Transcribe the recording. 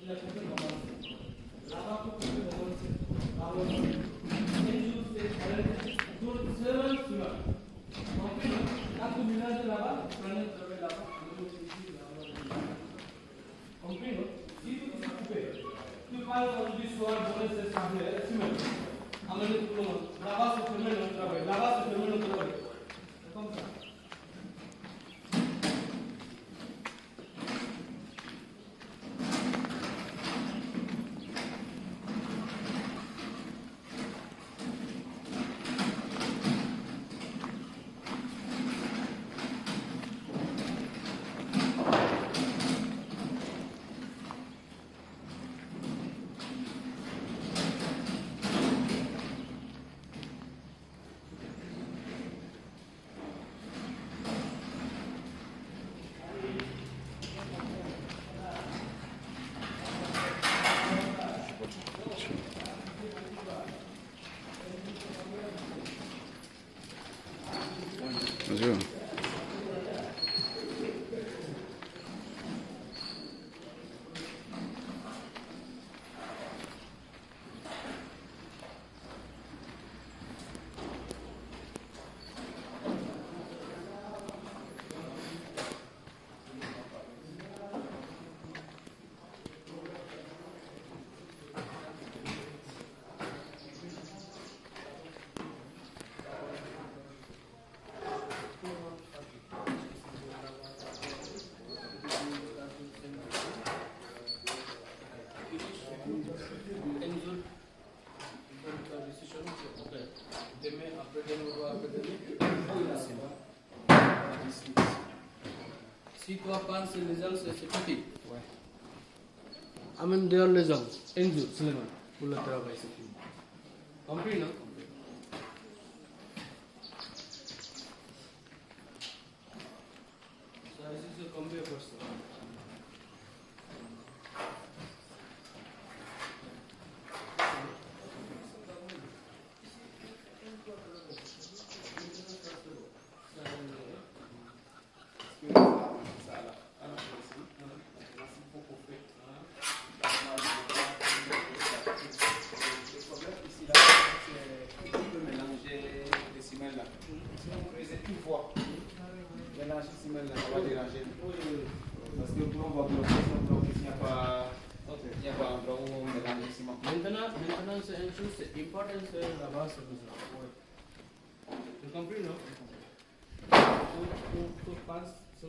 il a compris comment c'est. Là-bas, pour compris comment c'est. Là-bas, c'est tout seul, tu vois. Compris? Là, tu mélanges là-bas, tu prends le travail là-bas, compris, non? Si tu t'es coupé, tu parles aujourd'hui soir, donner ce samedi, c'est même. Amener tout le monde. Là-bas, c'est fermé le travail. Là-bas, c'est fermé le travail. C'est comme ça. Bonjour. Si toi penses les gens, c'est petit. Ouais. Amène dehors les gens. Un jour, seulement, pour le travail, c'est fini. Compris, non? Ça, ici, c'est combien de personnes? Mélanger ciment là, ça va déranger. Parce que pour on va bloquer, il n'y a pas endroit où on mélange le ciment. Maintenant, c'est une chose, c'est important, c'est la base de ça. Tu as compris, non? Tu penses